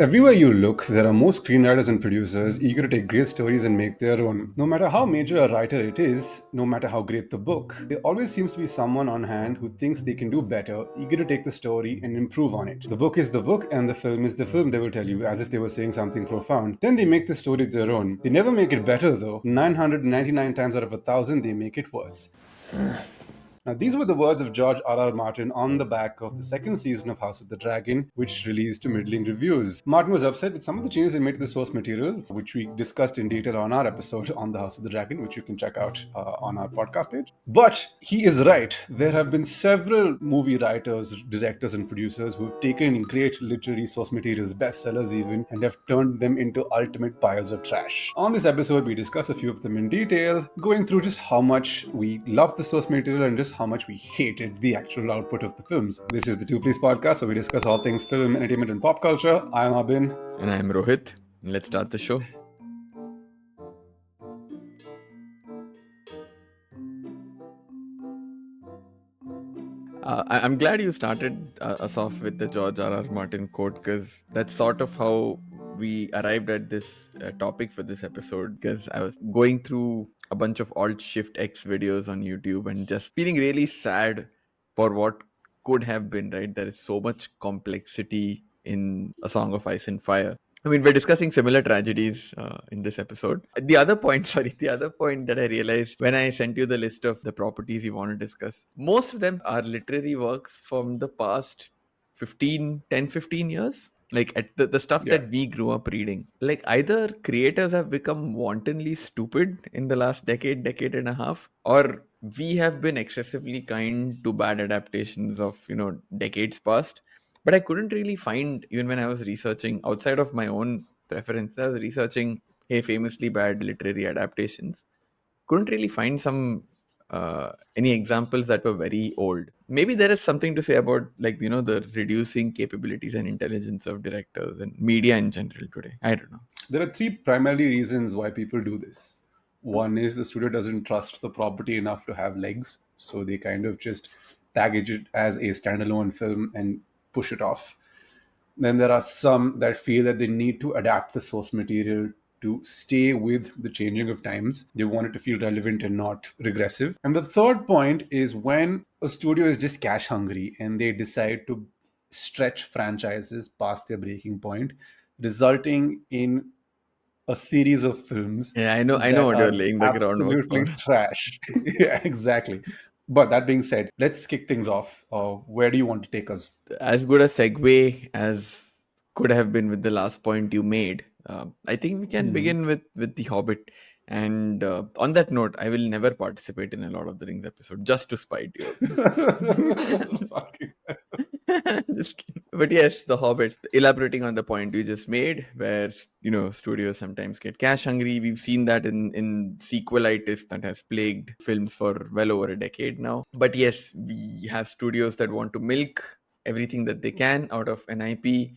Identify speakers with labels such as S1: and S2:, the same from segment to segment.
S1: Everywhere you look, there are more screenwriters and producers eager to take great stories and make their own. No matter how major a writer it is, no matter how great the book, there always seems to be someone on hand who thinks they can do better, eager to take the story and improve on it. The book is the book and the film is the film, they will tell you, as if they were saying something profound. Then they make the story their own. They never make it better though. 999 times out of 1,000, they make it worse. Now, these were the words of George R.R. Martin on the back of the second season of House of the Dragon, which released to middling reviews. Martin was upset with some of the changes he made to the source material, which we discussed in detail on our episode on the House of the Dragon, which you can check out on our podcast page. But he is right. There have been several movie writers, directors, and producers who have taken great literary source materials, bestsellers even, and have turned them into ultimate piles of trash. On this episode, we discuss a few of them in detail, going through just how much we love the source material and just how much we hated the actual output of the films. This is the Two Please podcast, where we discuss all things film, entertainment, and pop culture. I'm Abin.
S2: And I'm Rohit. Let's start the show. I'm glad you started us off with the George R.R. Martin quote, because that's sort of how we arrived at this topic for this episode, because I was going through a bunch of Alt Shift X videos on YouTube and just feeling really sad for what could have been, right? There is so much complexity in A Song of Ice and Fire. I mean, we're discussing similar tragedies in this episode. The other point that I realized when I sent you the list of the properties you want to discuss, most of them are literary works from the past 10, 15 years. Like at the stuff that we grew up reading. Like either creators have become wantonly stupid in the last decade and a half, or we have been excessively kind to bad adaptations of, decades past. But I couldn't really find, even when I was researching outside of my own preference, I was researching, hey, famously bad literary adaptations. Couldn't really find any examples that were very old. Maybe there is something to say about, the reducing capabilities and intelligence of directors and media in general today. I don't know.
S1: There are three primary reasons why people do this. One is the studio doesn't trust the property enough to have legs, so they kind of just package it as a standalone film and push it off. Then there are some that feel that they need to adapt the source material to stay with the changing of times. They want it to feel relevant and not regressive. And the third point is when a studio is just cash hungry and they decide to stretch franchises past their breaking point, resulting in a series of films.
S2: Yeah, I know what you're laying the groundwork for.
S1: Absolutely trash. Yeah, exactly. But that being said, let's kick things off. Where do you want to take us?
S2: As good a segue as could have been with the last point you made. I think we can begin with The Hobbit. And on that note, I will never participate in a Lord of the Rings episode just to spite you. Just kidding. But yes, The Hobbit, elaborating on the point you just made, where studios sometimes get cash hungry. We've seen that in sequelitis that has plagued films for well over a decade now. But yes, we have studios that want to milk everything that they can out of an IP.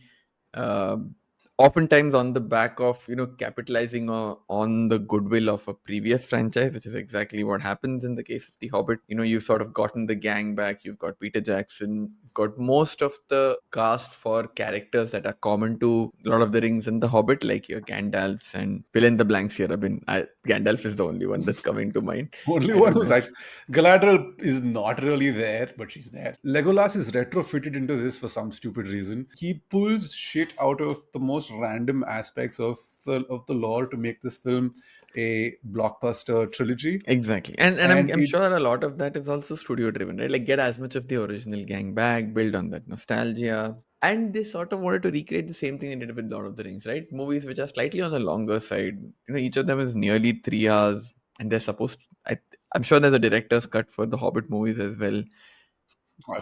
S2: Oftentimes on the back of capitalizing on the goodwill of a previous franchise, which is exactly what happens in the case of The Hobbit. You've sort of gotten the gang back. You've got Peter Jackson. You've got most of the cast for characters that are common to Lord of the Rings and The Hobbit, like your Gandalfs, and fill in the blanks here. Gandalf is the only one that's coming to mind.
S1: Only one who's like Galadriel is not really there, but she's there. Legolas is retrofitted into this for some stupid reason. He pulls shit out of the most random aspects of the lore to make this film a blockbuster trilogy.
S2: Exactly. And I'm sure a lot of that is also studio driven, right? Like get as much of the original gang back, build on that nostalgia. And they sort of wanted to recreate the same thing they did with Lord of the Rings, right? Movies which are slightly on the longer side. Each of them is nearly 3 hours, and they're supposed to, I'm sure there's a director's cut for the Hobbit movies as well.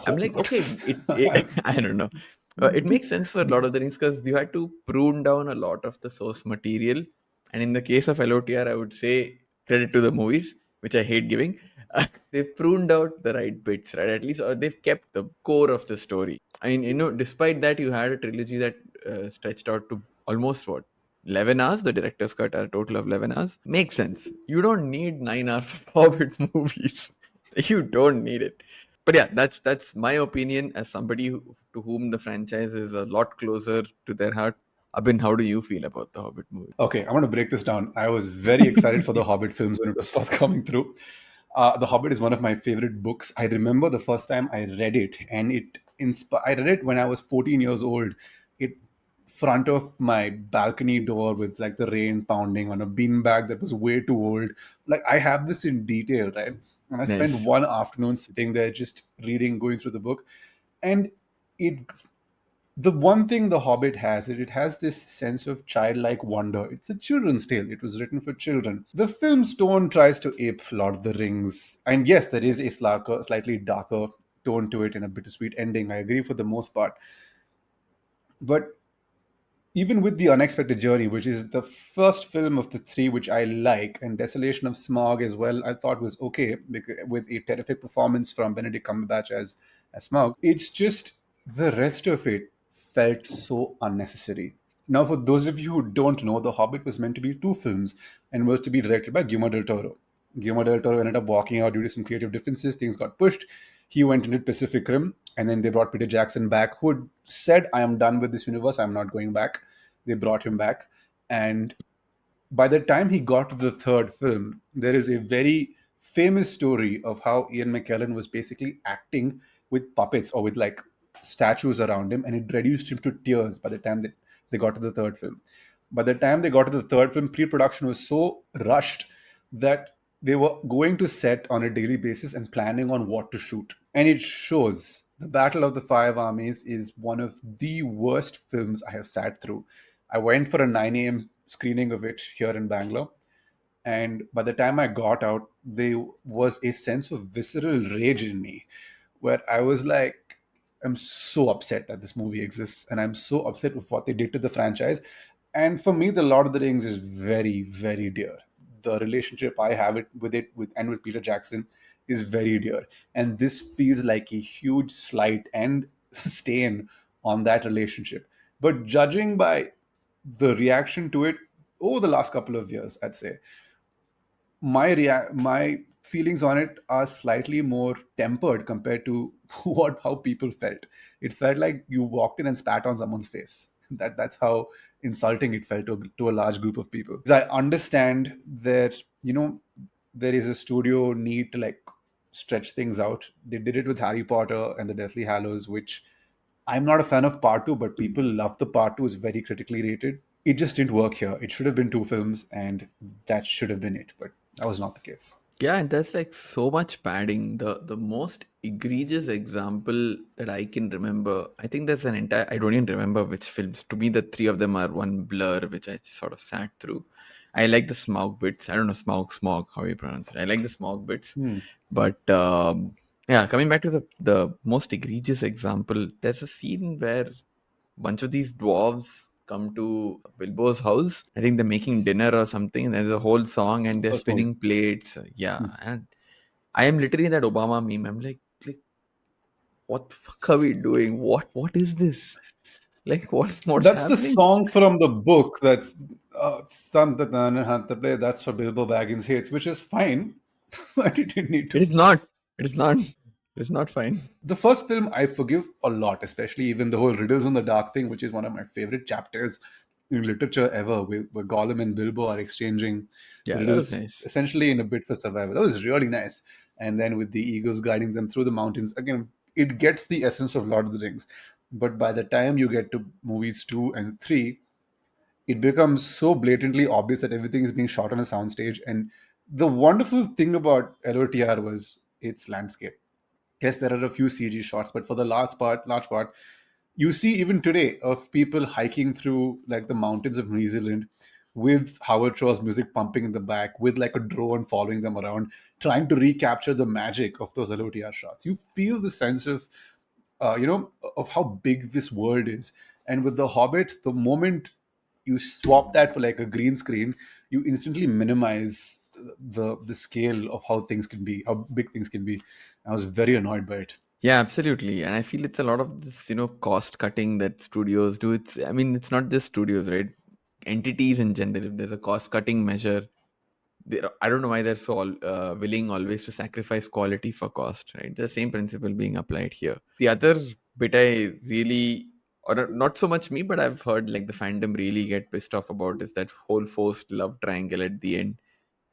S2: I'm like,
S1: not.
S2: okay, I don't know. It makes sense for Lord of the Rings because you had to prune down a lot of the source material. And in the case of LOTR, I would say credit to the movies, which I hate giving. They've pruned out the right bits, right? At least they've kept the core of the story. I mean, despite that, you had a trilogy that stretched out to almost 11 hours. The director's cut a total of 11 hours. Makes sense. You don't need 9 hours of Hobbit movies. You don't need it. But yeah, that's my opinion as somebody to whom the franchise is a lot closer to their heart. Abin, how do you feel about the Hobbit movie?
S1: Okay, I want to break this down. I was very excited for the Hobbit films when it was first coming through. The Hobbit is one of my favorite books. I remember the first time I read it, and I read it when I was 14 years old. It front of my balcony door with like the rain pounding on a beanbag that was way too old. Like I have this in detail, right? And I spent
S2: Nice.
S1: one afternoon sitting there just reading, going through the book, and it the one thing the Hobbit has, it has this sense of childlike wonder. It's a children's tale. It was written for children. The film's tone tries to ape Lord of the Rings, and yes, there is a slightly darker tone to it and a bittersweet ending. I agree for the most part, but even with the Unexpected Journey, which is the first film of the three which I like, and Desolation of Smog as well, I thought was okay with a terrific performance from Benedict Cumberbatch as Smog. It's just the rest of it felt so unnecessary. Now, for those of you who don't know, The Hobbit was meant to be two films and was to be directed by Guillermo del Toro. Guillermo del Toro ended up walking out due to some creative differences. Things got pushed. He went into Pacific Rim, and then they brought Peter Jackson back, who had said, "I am done with this universe. I'm not going back." They brought him back, and by the time he got to the third film, there is a very famous story of how Ian McKellen was basically acting with puppets or with like statues around him, and it reduced him to tears by the time that they got to the third film. By the time they got to the third film, pre production was so rushed that they were going to set on a daily basis and planning on what to shoot. And it shows. The Battle of the Five Armies is one of the worst films I have sat through. I went for a 9 a.m. screening of it here in Bangalore. And by the time I got out, there was a sense of visceral rage in me where I was like, I'm so upset that this movie exists. And I'm so upset with what they did to the franchise. And for me, The Lord of the Rings is very, very dear. The relationship I have with Peter Jackson is very dear. And this feels like a huge slight and stain on that relationship. But judging by the reaction to it over the last couple of years, I'd say my feelings on it are slightly more tempered compared to what how people felt. It felt like you walked in and spat on someone's face. That's how insulting it felt to a large group of people. Because I understand that there is a studio need to like stretch things out. They did it with Harry Potter and the Deathly Hallows, which I'm not a fan of part two, but people love the part two. Is very critically rated. It just didn't work here. It should have been two films, and that should have been it. But that was not the case.
S2: Yeah, and there's like so much padding. The most egregious example that I can remember, I think there's an entire, I don't even remember which films. To me, the three of them are one blur, which I sort of sat through. I like the smog bits. I don't know, smog, how you pronounce it. I like the smog bits.
S1: Hmm.
S2: But yeah, coming back to the most egregious example, there's a scene where bunch of these dwarves come to Bilbo's house. I think they're making dinner or something. There's a whole song and they're
S1: First movie.
S2: spinning plates. Yeah,
S1: Hmm.
S2: and I am literally that Obama meme. I'm like, what the fuck are we doing? What is this? Like, what's
S1: That's the
S2: happening?
S1: song from the book. That's Sun Had to play. That's for Bilbo Baggins Hates, which is fine, but it didn't need
S2: It
S1: to.
S2: is not. It is not. It is not fine.
S1: The first film I forgive a lot, especially even the whole Riddles in the Dark thing, which is one of my favorite chapters in literature ever, where Gollum and Bilbo are exchanging
S2: Yeah, that was
S1: riddles
S2: nice.
S1: essentially in a bid for survival. That was really nice. And then with the eagles guiding them through the mountains, again, it gets the essence of Lord of the Rings. But by the time you get to movies two and three, it becomes so blatantly obvious that everything is being shot on a soundstage. And the wonderful thing about LOTR was its landscape. Yes, there are a few CG shots, but for the large part, you see even today of people hiking through like the mountains of New Zealand with Howard Shore's music pumping in the back, with like a drone following them around, trying to recapture the magic of those LOTR shots. You feel the sense of, of how big this world is. And with The Hobbit, the moment you swap that for like a green screen, you instantly minimize the scale of how things can be, how big things can be. I was very annoyed by it.
S2: Yeah, absolutely. And I feel it's a lot of this, cost cutting that studios do. I mean, it's not just studios, right? Entities in general. If there's a cost cutting measure, I don't know why they're so willing always to sacrifice quality for cost, right? The same principle being applied here. The other bit I really or not so much me, but I've heard like the fandom really get pissed off about is that whole forced love triangle at the end.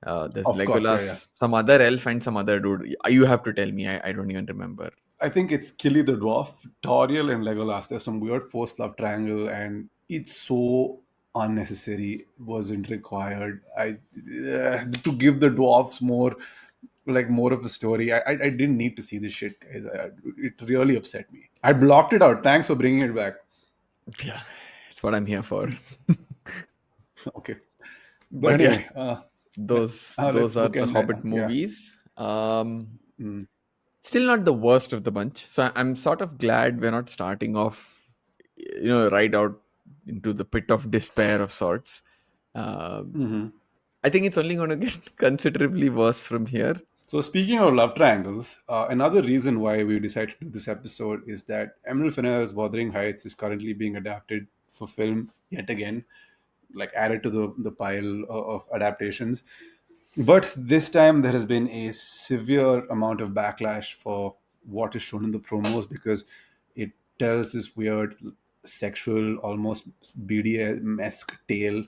S2: There's
S1: Of course, yeah, yeah.
S2: Legolas, some other elf, and some other dude. You have to tell me. I don't even remember.
S1: I think it's Killy the dwarf, Toriel, and Legolas. There's some weird forced love triangle, and it's so unnecessary. Wasn't required. To give the dwarfs more, like more of a story. I didn't need to see this shit, guys. It really upset me. I blocked it out. Thanks for bringing it back.
S2: Yeah, that's what I'm here for.
S1: Okay, but
S2: But yeah,
S1: anyway,
S2: those
S1: let's
S2: are
S1: book
S2: the
S1: end that.
S2: Hobbit
S1: Yeah.
S2: movies.
S1: Mm.
S2: Still not the worst of the bunch. So I'm sort of glad we're not starting off, right out into the pit of despair of sorts. Um,
S1: Mhm.
S2: I think it's only going to get considerably worse from here.
S1: So speaking of love triangles, another reason why we decided to do this episode is that Emerald Fennell's Wuthering Heights is currently being adapted for film yet again, like added to the pile of adaptations. But this time there has been a severe amount of backlash for what is shown in the promos because it tells this weird sexual, almost BDSM-esque tale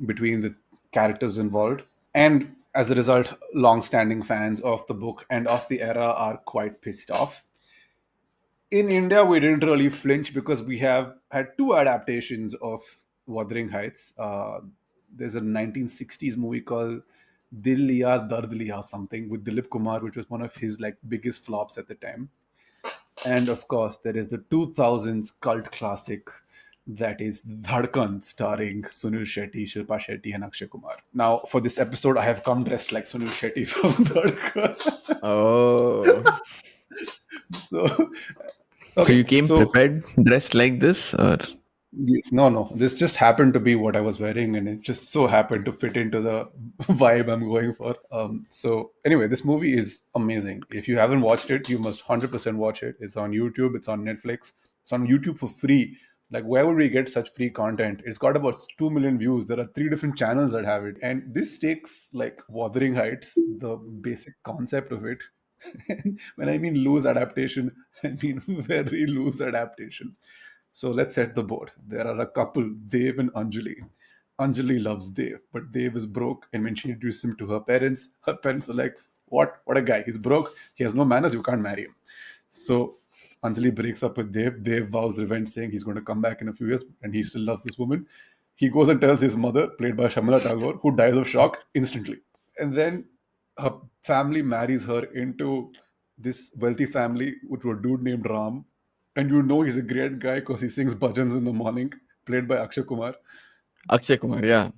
S1: between the characters involved. And as a result, long-standing fans of the book and of the era are quite pissed off. In India, we didn't really flinch because we have had two adaptations of Wuthering Heights. There's a 1960s movie called Dil Liya Dard Liya something with Dilip Kumar, which was one of his like biggest flops at the time. And of course, there is the 2000s cult classic that is Dhadkan, starring Sunil Shetty, Shilpa Shetty, and Akshay Kumar. Now, for this episode, I have come dressed like Sunil Shetty from Dhadkan.
S2: Oh,
S1: So,
S2: so
S1: okay,
S2: you came
S1: so
S2: prepared, dressed like this, or
S1: yes, no, no. This just happened to be what I was wearing, and it just so happened to fit into the vibe I'm going for. So anyway, this movie is amazing. If you haven't watched it, you must 100% watch it. It's on YouTube. It's on Netflix. It's on YouTube for free. Like, where would we get such free content? It's got about 2 million views. There are three different channels that have it, and this takes like Wuthering Heights, the basic concept of it. And when I mean loose adaptation, I mean very loose adaptation. So let's set the board. There are a couple, Dev and Anjali. Anjali loves Dev, but Dev is broke. And when she introduces him to her parents are like, "What? What a guy! He's broke. He has no manners. You can't marry him." So Anjali breaks up with Dev. Dev vows revenge, saying he's going to come back in a few years, and he still loves this woman. He goes and tells his mother, played by Shamala Tagore, who dies of shock instantly. And then her family marries her into this wealthy family with a dude named Ram. And you know he's a great guy because he sings bhajans in the morning, played by Akshay Kumar.
S2: Akshay Kumar? Yeah,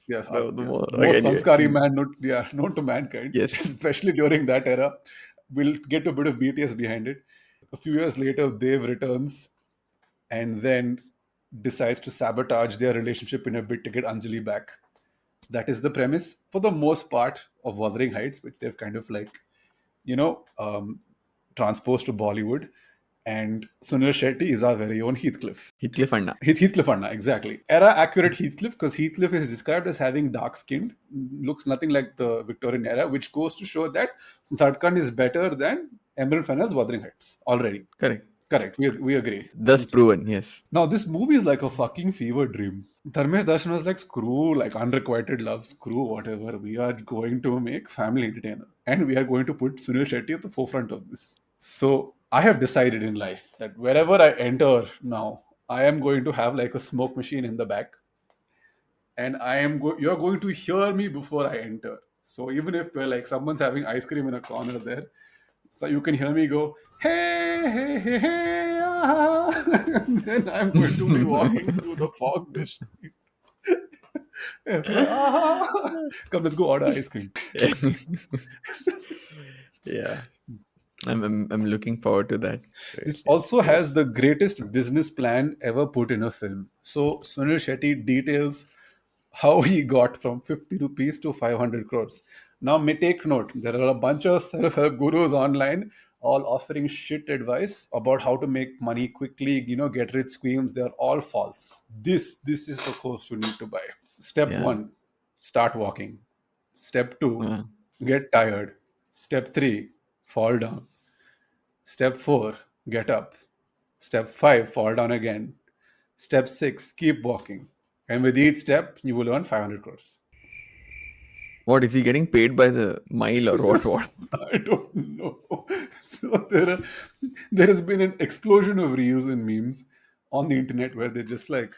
S1: Yes,
S2: the
S1: yeah,
S2: more
S1: most
S2: anyway.
S1: sanskari man known to mankind,
S2: Yes,
S1: especially during that era. We'll get a bit of BTS behind it. A few years later, Dev returns and then decides to sabotage their relationship in a bid to get Anjali back. That is the premise for the most part of Wuthering Heights, which they've kind of like, you know, transposed to Bollywood. And Sunil Shetty is our very own Heathcliff.
S2: Heathcliff Anna.
S1: Heathcliff Anna, exactly. Era accurate Heathcliff, because Heathcliff is described as having dark skinned, looks nothing like the Victorian era, which goes to show that Dhadkan is better than Emerald Fennell's Wuthering Heights already.
S2: Correct.
S1: Correct. We agree.
S2: Thus proven. Yes.
S1: Now, this movie is like a fucking fever dream. Dharmesh Darshan was like, screw, like unrequited love, screw whatever. We are going to make family entertainer. And we are going to put Sunil Shetty at the forefront of this. So, I have decided in life that wherever I enter now, I am going to have like a smoke machine in the back. And you're going to hear me before I enter. So, even if like someone's having ice cream in a corner there, so you can hear me go, hey, hey, hey, hey, ah. And then I'm going to be walking through the fog mist. Ah. Come, let's go order ice cream.
S2: Yeah. I'm looking forward to that.
S1: This
S2: Yes.
S1: also has the greatest business plan ever put in a film. So Sunil Shetty details how he got from 50 rupees to 500 crores. Now, may take note, there are a bunch of self-help gurus online all offering shit advice about how to make money quickly, get rich schemes. They're all false. This is the course you need to buy. Step
S2: Yeah.
S1: 1, start walking. Step 2,
S2: Uh,
S1: get tired. Step 3, fall down. Step 4, get up. Step 5, fall down again. Step 6, keep walking. And with each step, you will earn 500 crores.
S2: What is he getting paid by the mile or what? What?
S1: I don't know. So there has been an explosion of reels and memes on the internet where they're just like,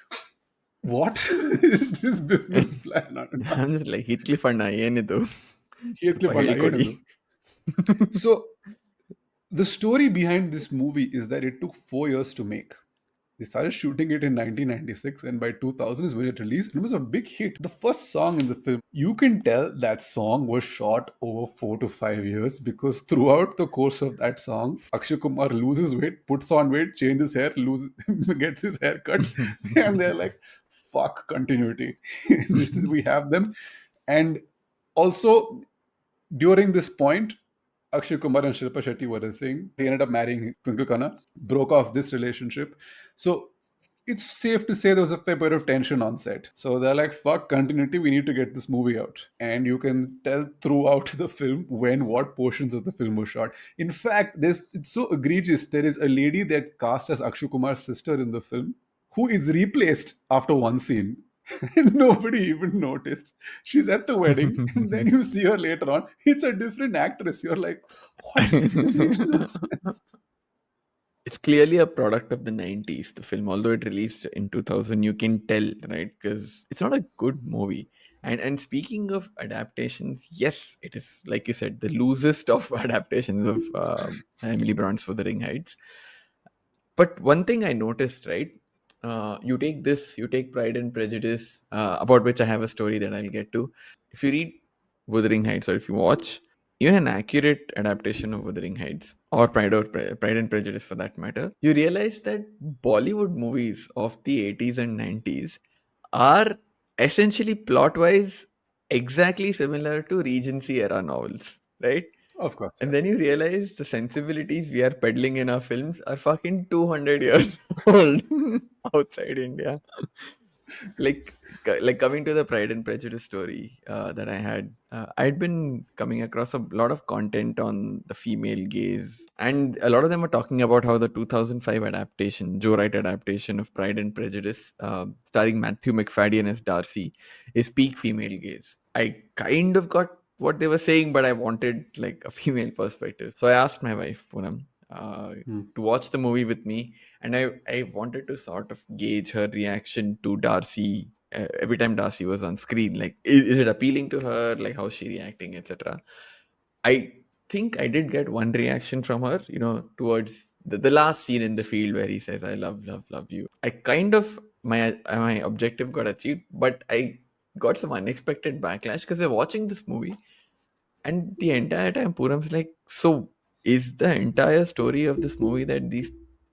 S1: what is this business plan?
S2: I'm just like Heathcliff and I ಏನಿದು
S1: Heathcliff
S2: ಸ್ವಲ್ಪ
S1: and
S2: ಹೇಳಿಕೊಡಿ.
S1: Ayanadu. So the story behind this movie is that it took 4 years to make. They started shooting it in 1996, and by 2000 is when it released. And it was a big hit. The first song in the film, you can tell that song was shot over 4 to 5 years because throughout the course of that song, Akshay Kumar loses weight, puts on weight, changes hair, loses, gets his hair cut, and they're like, "Fuck continuity." This is we have them, and also during this point, Akshay Kumar and Shilpa Shetty were a thing. He ended up marrying Twinkle Khanna, broke off this relationship. So it's safe to say there was a fair bit of tension on set. So they're like, fuck continuity, we need to get this movie out. And you can tell throughout the film when what portions of the film were shot. In fact, this it's so egregious. There is a lady that cast as Akshay Kumar's sister in the film who is replaced after one scene. And nobody even noticed. She's at the wedding, and then you see her later on. It's a different actress. You're like, what? This makes no sense.
S2: It's clearly a product of the 90s, the film. Although it released in 2000, you can tell, right? Because it's not a good movie. And speaking of adaptations, yes, it is, like you said, the loosest of adaptations of Emily Brandt's Wuthering Heights. But one thing I noticed, right? You take Pride and Prejudice, about which I have a story that I'll get to. If you read Wuthering Heights, or if you watch even an accurate adaptation of Wuthering Heights or Pride and Prejudice for that matter, you realize that Bollywood movies of the 80s and 90s are essentially plot wise exactly similar to Regency era novels, right?
S1: Of course,
S2: And
S1: yeah.
S2: then you realize the sensibilities we are peddling in our films are fucking 200 years old outside India. Like coming to the Pride and Prejudice story that I had, I'd been coming across a lot of content on the female gaze, and a lot of them were talking about how the 2005 adaptation, Joe Wright adaptation of Pride and Prejudice, starring Matthew McFadden as Darcy, is peak female gaze. I kind of got what they were saying, but I wanted like a female perspective. So I asked my wife, Poonam,
S1: Hmm.
S2: to watch the movie with me, and I wanted to sort of gauge her reaction to Darcy every time Darcy was on screen. Like, is it appealing to her? Like, how's she reacting, etc. I think I did get one reaction from her, towards the last scene in the field where he says, "I love, love, love you." I kind of my objective got achieved, but I got some unexpected backlash because we're watching this movie and the entire time, Puram's like, so is the entire story of this movie that these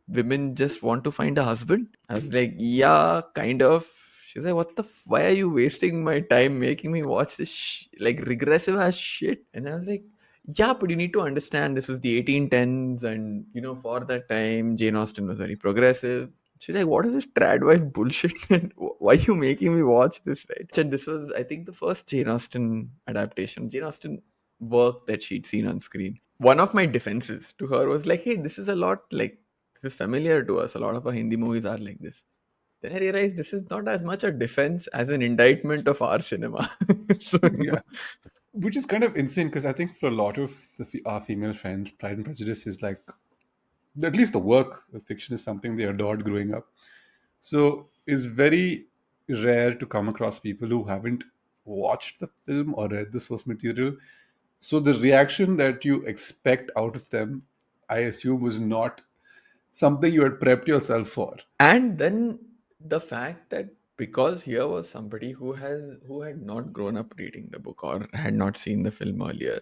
S2: women just want to find a husband? I was like, yeah, kind of. She's like, what the? Why are you wasting my time making me watch this like regressive ass shit? And I was like, yeah, but you need to understand this was the 1810s, and for that time, Jane Austen was very progressive. She's like, what is this trad wife bullshit? And why are you making me watch this, right? And this was, I think, the first Jane Austen adaptation. Jane Austen work that she'd seen on screen. One of my defenses to her was like, hey, this is a lot like this is familiar to us. A lot of our Hindi movies are like this. Then I realized this is not as much a defense as an indictment of our cinema. So,
S1: Yeah. Which is kind of insane because I think for a lot of our female friends, Pride and Prejudice is like, at least the work, the fiction is something they adored growing up. So it's very rare to come across people who haven't watched the film or read the source material. So the reaction that you expect out of them, I assume, was not something you had prepped yourself for.
S2: and then the fact that because here was somebody who had not grown up reading the book or had not seen the film earlier,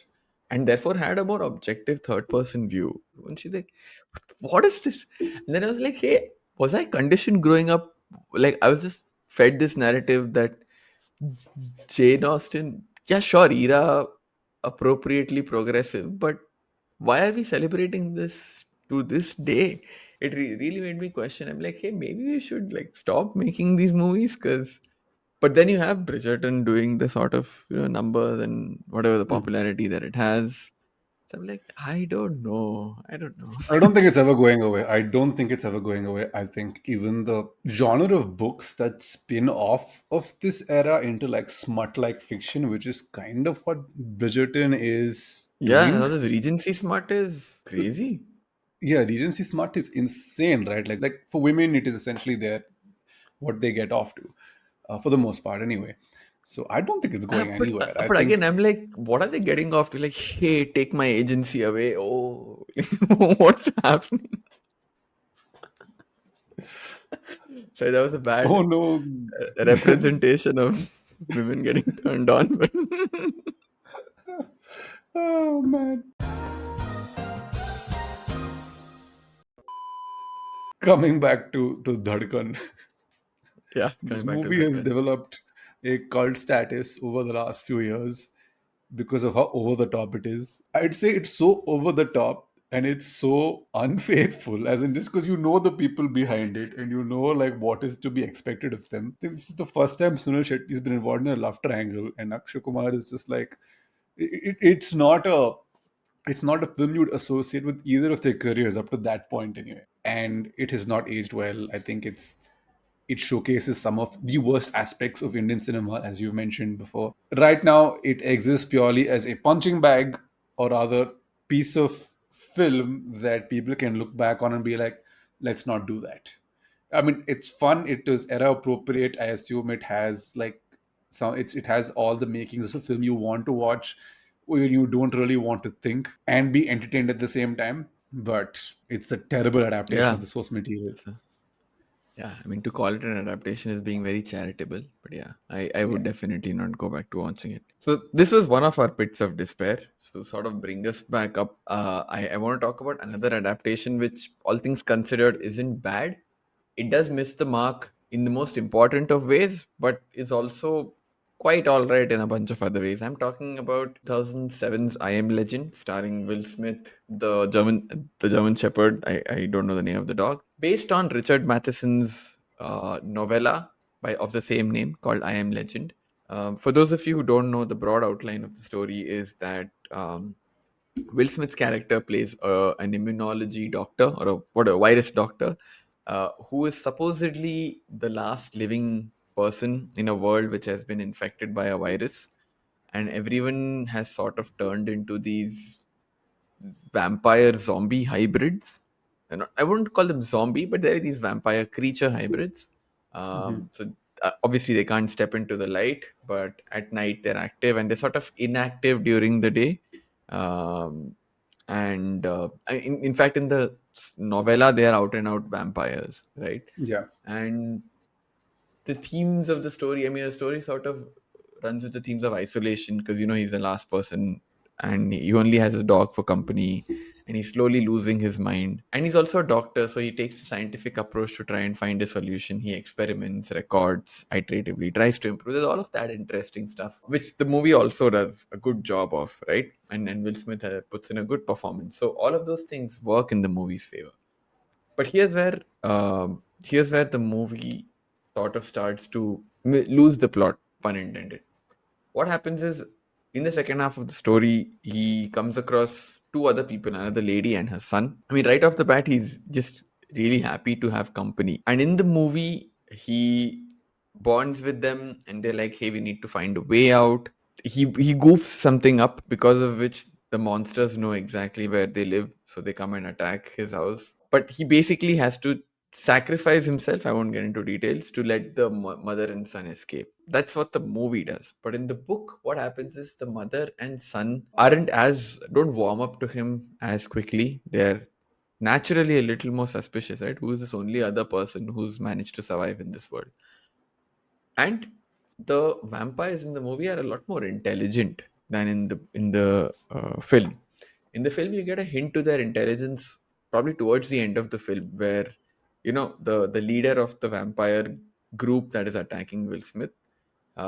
S2: and therefore had a more objective third person view. When she's like, what is this? And then I was like, hey, was I conditioned growing up? Like, I was just fed this narrative that Jane Austen, yeah, sure, era appropriately progressive, but why are we celebrating this to this day? It really made me question. I'm like, hey, maybe we should like stop making these movies because. But then you have Bridgerton doing the sort of numbers and whatever the
S1: Hmm.
S2: popularity that it has. So I'm like, I don't know. I don't know.
S1: I don't think it's ever going away. I don't think it's ever going away. I think even the genre of books that spin off of this era into like smut like fiction, which is kind of what Bridgerton is
S2: Yeah,
S1: doing.
S2: now this Regency smart is crazy.
S1: Yeah, Regency smut is insane, right? Like for women, it is essentially their what they get off to, for the most part, anyway. So I don't think it's going anywhere. I
S2: But
S1: think
S2: again, I'm like, what are they getting off to? Like, hey, take my agency away. Oh, what's happening? So that was a bad
S1: oh no.
S2: representation of women getting turned on. But
S1: Oh man. Coming back to Dhadkan.
S2: yeah,
S1: This
S2: coming back to
S1: movie has
S2: Dhadkan.
S1: developed a cult status over the last few years because of how over the top it is. I'd say it's so over the top and it's so unfaithful, as in just because you know the people behind it and you know like what is to be expected of them. I think this is the first time Sunil Shetty's been involved in a love triangle, and Akshay Kumar is just like it's not a film you would associate with either of their careers up to that point anyway. And it has not aged well. I think it showcases some of the worst aspects of Indian cinema, as you've mentioned before. Right now, it exists purely as a punching bag, or rather, piece of film that people can look back on and be like, let's not do that. I mean, it's fun. It is era appropriate. I assume it has like it has all the makings of a film you want to watch, where you don't really want to think and be entertained at the same time. But it's a terrible adaptation
S2: Yeah.
S1: of the source material.
S2: So, yeah, I mean, to call it an adaptation is being very charitable, but yeah, I would
S1: Yeah.
S2: definitely not go back to watching it. So this was one of our pits of despair. So sort of bring us back up. I want to talk about another adaptation, which all things considered isn't bad. It does miss the mark in the most important of ways, but is also quite all right in a bunch of other ways. I'm talking about 2007's I Am Legend, starring Will Smith, the German Shepherd. I don't know the name of the dog, based on Richard Matheson's novella of the same name called I Am Legend. For those of you who don't know, the broad outline of the story is that Will Smith's character plays an immunology doctor or a virus doctor who is supposedly the last living person in a world which has been infected by a virus, and everyone has sort of turned into these vampire zombie hybrids. I wouldn't call them zombie, but they're these vampire creature hybrids.
S1: Mhm.
S2: So obviously they can't step into the light, but at night they're active and they're sort of inactive during the day. Um, and in fact, in the novella, they are out and out vampires, right?
S1: Yeah.
S2: And the themes of the story, I mean, the story sort of runs with the themes of isolation because he's the last person and he only has his dog for company, and he's slowly losing his mind, and he's also a doctor, so he takes a scientific approach to try and find a solution. He experiments, records iteratively, tries to improve. There's all of that interesting stuff which the movie also does a good job of, right? And Will Smith puts in a good performance, so all of those things work in the movie's favor. But here's where the movie sort of starts to lose the plot, pun intended. What happens is, in the second half of the story, he comes across two other people, another lady and her son. I mean, right off the bat, he's just really happy to have company. And in the movie, he bonds with them, and they're like, "Hey, we need to find a way out." He goofs something up because of which the monsters know exactly where they live, so they come and attack his house. But he basically has to sacrifice himself, I won't get into details, to let the mother and son escape. That's what the movie does. But in the book, what happens is the mother and son don't warm up to him as quickly. They're naturally a little more suspicious, right? Who is this only other person who's managed to survive in this world? And the vampires in the movie are a lot more intelligent than in the film. In the film, you get a hint to their intelligence probably towards the end of the film, where the leader of the vampire group that is attacking Will Smith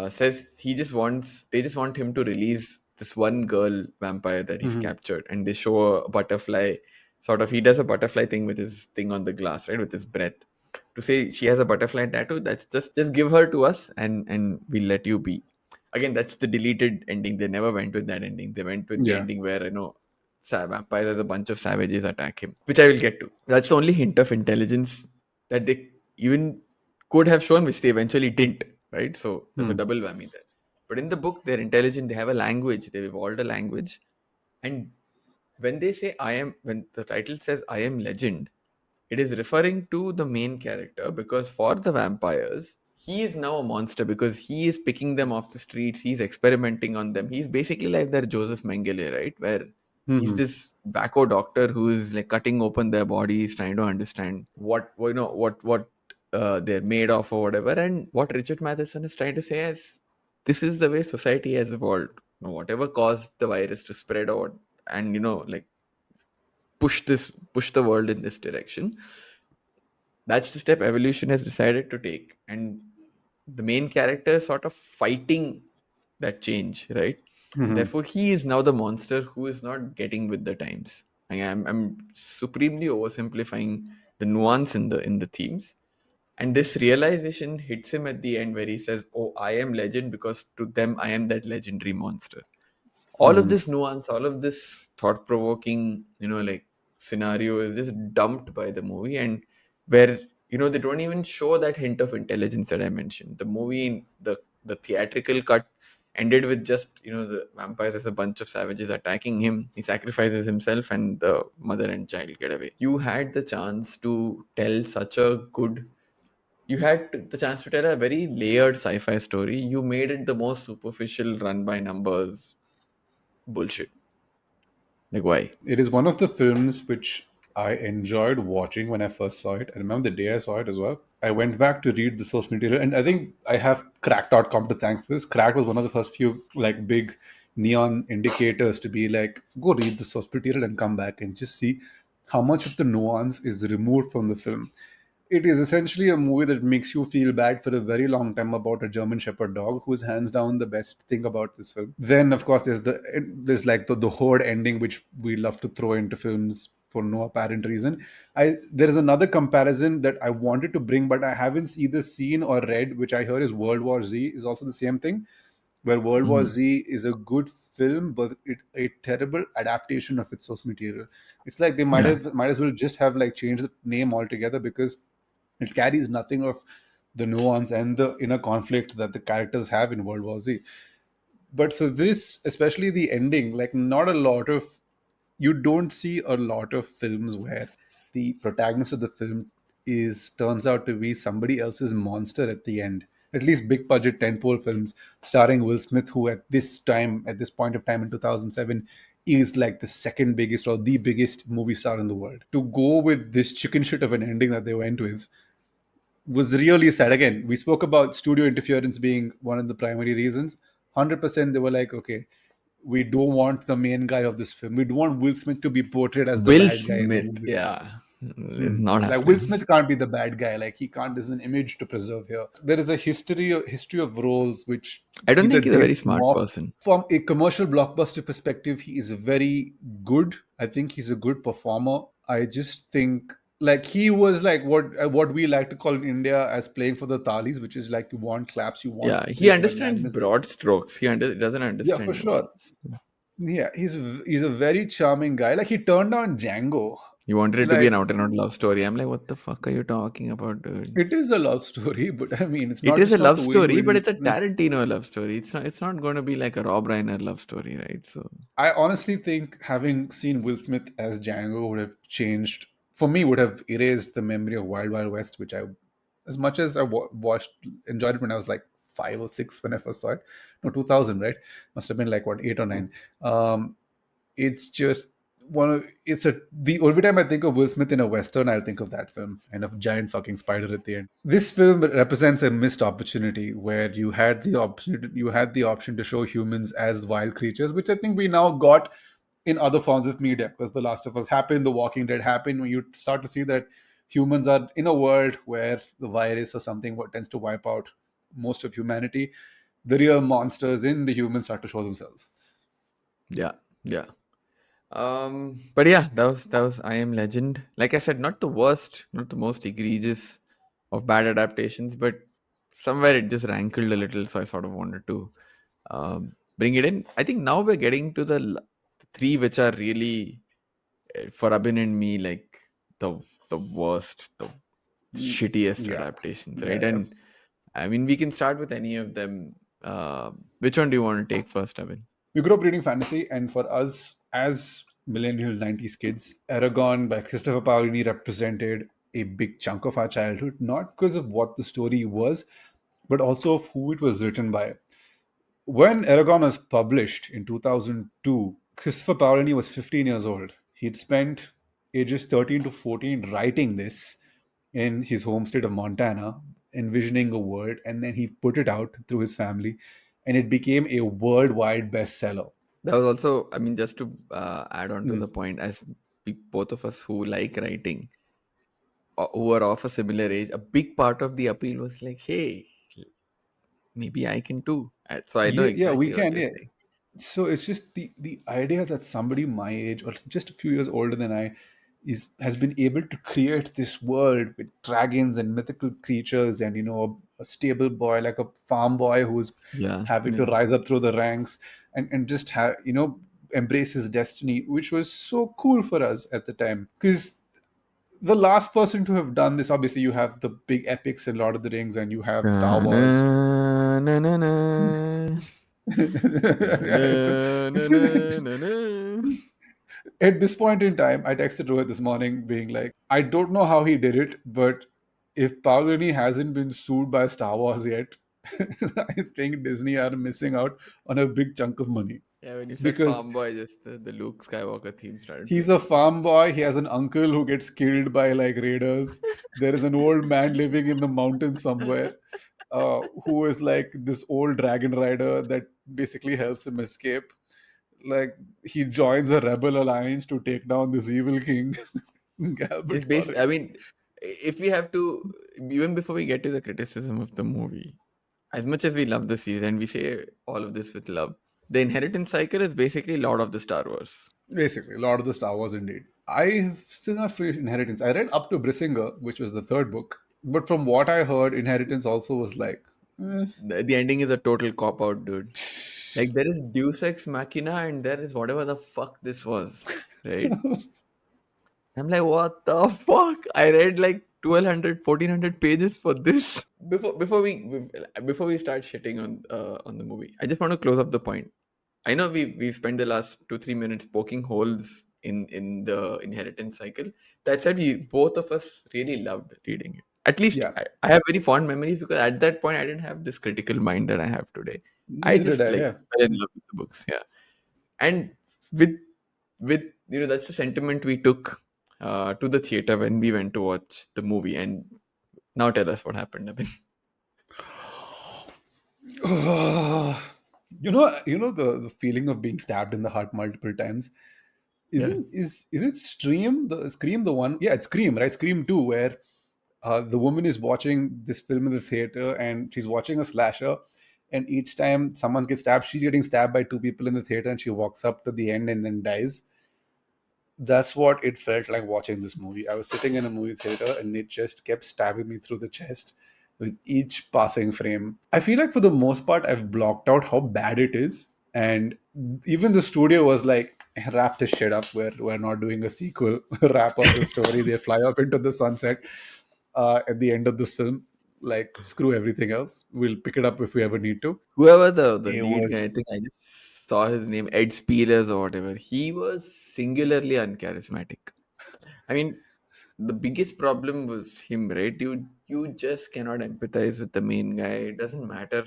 S2: says they just want him to release this one girl vampire that he's
S1: Mhm.
S2: captured, and they show a butterfly. Sort of, he does a butterfly thing with his thing on the glass, right, with his breath, to say she has a butterfly tattoo. That's just give her to us, and we'll let you be. Again, that's the deleted ending. They never went with that ending. They went with the
S1: Yeah.
S2: ending where vampires as a bunch of savages attack him, which I will get to. That's the only hint of intelligence that they even could have shown, which they eventually didn't, right? So there's a
S1: Hmm.
S2: double whammy there. But in the book, they're intelligent, they have a language, they've evolved a language. And when they say I am, when the title says I am legend, it is referring to the main character, because for the vampires, he is now a monster because he is picking them off the streets. He's experimenting on them. He's basically like that Joseph Mengele, right? Where he's
S1: Hmm.
S2: this wacko doctor who is like cutting open their bodies, trying to understand what they're made of or whatever. And what Richard Matheson is trying to say is this is the way society has evolved. Whatever caused the virus to spread out and like push the world in this direction, that's the step evolution has decided to take. And the main character is sort of fighting that change, right? And
S1: Hmm.
S2: therefore he is now the monster who is not getting with the times. I'm supremely oversimplifying the nuance in the themes. And this realization hits him at the end where he says, oh, I am legend because to them I am that legendary monster. All of
S1: Hmm.
S2: this nuance, all of this thought provoking, like scenario is just dumped by the movie. And where they don't even show that hint of intelligence that I mentioned. The movie in the theatrical cut ended with just the vampires as a bunch of savages attacking him. He sacrifices himself and the mother and child get away. You had the chance to tell such a good you had the chance to tell a very layered sci-fi story. You made it the most superficial run by numbers bullshit. Like, why?
S1: It is one of the films which I enjoyed watching when I first saw it. I remember the day I saw it as well. I went back to read the source material, and I think I have Crack.com to thank for this. Crack was one of the first few like big neon indicators to be like, go read the source material and come back and just see how much of the nuance is removed from the film. It is essentially a movie that makes you feel bad for a very long time about a German Shepherd dog, who is hands down the best thing about this film. Then, of course, there's like the horde ending, which we love to throw into films for no apparent reason. There is another comparison that I wanted to bring, but I haven't either seen or read, which I heard is World War Z is also the same thing, where World War
S2: Mhm.
S1: Z is a good film, but a terrible adaptation of its source material. It's like they
S2: Yeah.
S1: might as well just have like changed the name altogether, because it carries nothing of the nuance and the inner conflict that the characters have in World War Z. But for this, especially the ending, like not a lot of you don't see a lot of films where the protagonist of the film is turns out to be somebody else's monster at the end. At least big budget tentpole films starring Will Smith, who at this point of time in 2007, is like the second biggest or the biggest movie star in the world. To go with this chicken shit of an ending that they went with was really sad. Again, we spoke about studio interference being one of the primary reasons. 100% they were like, okay, we don't want the main guy of this film. We don't want Will Smith to be portrayed as the
S2: Will
S1: bad guy in a
S2: Smith.
S1: movie.
S2: Yeah. It's
S1: Hmm.
S2: not
S1: Like Will
S2: happening.
S1: Smith can't be the bad guy. Like he can't. There's an image to preserve here. There is a history of roles which
S2: I don't
S1: either
S2: think he's a
S1: did
S2: very smart
S1: more
S2: person.
S1: from a commercial blockbuster perspective. He is very good. I think he's a good performer. I just think like he was like what we like to call in India as playing for the thalis, which is like you want claps, you want
S2: Yeah. He
S1: great
S2: understands
S1: magnanimous.
S2: broad strokes. Doesn't
S1: Yeah, for
S2: understand
S1: sure.
S2: nuance.
S1: Yeah, he's a very charming guy. Like he turned down Django.
S2: He wanted it to be an
S1: Like
S2: out and out love story. I'm like, what the fuck are you talking about, dude?
S1: it is a love story, but I mean, it's
S2: It
S1: not
S2: is a
S1: just not
S2: love
S1: the way
S2: story, but
S1: we.
S2: it's a Tarantino love story. It's not going to be like a Rob Reiner love story, right? So
S1: I honestly think having seen Will Smith as Django would have changed for me. Would have erased the memory of Wild Wild West, which I, as much as I watched, enjoyed it when I was like 5 or 6 when I first saw it. No, 2000, right? Must have been like what 8 or 9. Um, it's just one of it's a the every time I think of Will Smith in a western, I'll think of that film and a giant fucking spider at the end. This film represents a missed opportunity where you had the option to show humans as wild creatures, which I think we now got in other forms of media, because The Last of Us happened, The Walking Dead happened, when you start to see that humans are in a world where the virus or something what tends to wipe out most of humanity. The real monsters in the humans start to show themselves.
S2: yeah, yeah. But yeah, that was I Am Legend. Like I said, not the worst, not the most egregious of bad adaptations, but somewhere it just rankled a little, so I sort of wanted to bring it in. I think now we're getting to the three which are really for Abin and me like the worst, the
S1: Mm,
S2: shittiest
S1: yeah,
S2: adaptations,
S1: yeah,
S2: right?
S1: yeah.
S2: And I mean, we can start with any of them. Which one do you want to take first, Abin?
S1: We grew up reading fantasy, and for us as millennial 90s kids, Aragon by Christopher Paolini represented a big chunk of our childhood, not because of what the story was, but also of who it was written by. When Eragon was published in 2002, Christopher Paolini was 15 years old. He'd spent ages 13 to 14 writing this in his home state of Montana, envisioning a world, and then he put it out through his family, and it became a worldwide bestseller.
S2: That was also, I mean, just to add on to
S1: Mm.
S2: the point, as both of us who like writing, who are of a similar age, a big part of the appeal was like, hey, maybe I can too. So I know
S1: Yeah, yeah, we
S2: exactly what
S1: can.
S2: you're
S1: Yeah.
S2: saying.
S1: So it's just the idea that somebody my age or just a few years older than I is has been able to create this world with dragons and mythical creatures and a stable boy like a farm boy who's
S2: Yeah,
S1: having to
S2: yeah.
S1: rise up through the ranks and just have embrace his destiny, which was so cool for us at the time. Because the last person to have done this, obviously, you have the big epics in Lord of the Rings and you have Star
S2: Na, na,
S1: Wars.
S2: na, na, na. Na, na,
S1: So,
S2: na, na, na, na.
S1: at this point in time, I texted Rohit this morning being like, I don't know how he did it, but if Paolini hasn't been sued by Star Wars yet, I think Disney are missing out on a big chunk of money.
S2: Yeah, when you said
S1: Because
S2: farm boy, just the Luke Skywalker theme started
S1: he's
S2: playing
S1: a
S2: in my head.
S1: farm boy, he has an uncle who gets killed by like raiders. There is an old man living in the mountains somewhere who is like this old dragon rider that basically helps him escape. Like he joins a rebel alliance to take down this evil king.
S2: It's
S1: Galbert
S2: based.
S1: Cullen.
S2: I mean, if we have to, even before we get to the criticism of the movie, as much as we love the series and we say all of this with love, the inheritance cycle is basically Lord of the Star Wars.
S1: Basically, Lord of the Star Wars indeed. I've still not finished Inheritance. I read up to Brissinger, which was the third book. But from what I heard, Inheritance also was like, eh.
S2: The ending is a total cop out, dude. Like there is Deus Ex Machina and there is whatever the fuck this was, right? I'm like, what the fuck? I read like 1200, 1400 pages for this. Before we start shitting on the movie, I just want to close up the point. I know we spent the last 2-3 minutes poking holes in the inheritance cycle. That said, we both of us really loved reading it. At least
S1: Yeah,
S2: I have very fond memories because at that point I didn't have this critical mind that I have today. I
S1: neither did
S2: just
S1: I.
S2: like
S1: Yeah.
S2: fell in love with the books, yeah. And with with that's the sentiment we took to the theater when we went to watch the movie. And now tell us what happened. I mean,
S1: The feeling of being stabbed in the heart multiple times.
S2: yeah.
S1: Is it Scream the one? Yeah, it's Scream, right? Scream 2, where the woman is watching this film in the theater and she's watching a slasher, and each time someone gets stabbed, she's getting stabbed by two people in the theater, and she walks up to the end and then dies. That's what it felt like watching this movie. I was sitting in a movie theater and it just kept stabbing me through the chest with each passing frame. I feel like for the most part, I've blocked out how bad it is. And even the studio was like, wrap this shit up. We're not doing a sequel. Wrap up the story. They fly up into the sunset at the end of this film. Like, screw everything else. We'll pick it up if we ever need to.
S2: Whoever the
S1: It
S2: lead guy,
S1: was
S2: I think I just saw his name, Ed Spielers or whatever. He was singularly uncharismatic. I mean, the biggest problem was him, right? You just cannot empathize with the main guy. It doesn't matter.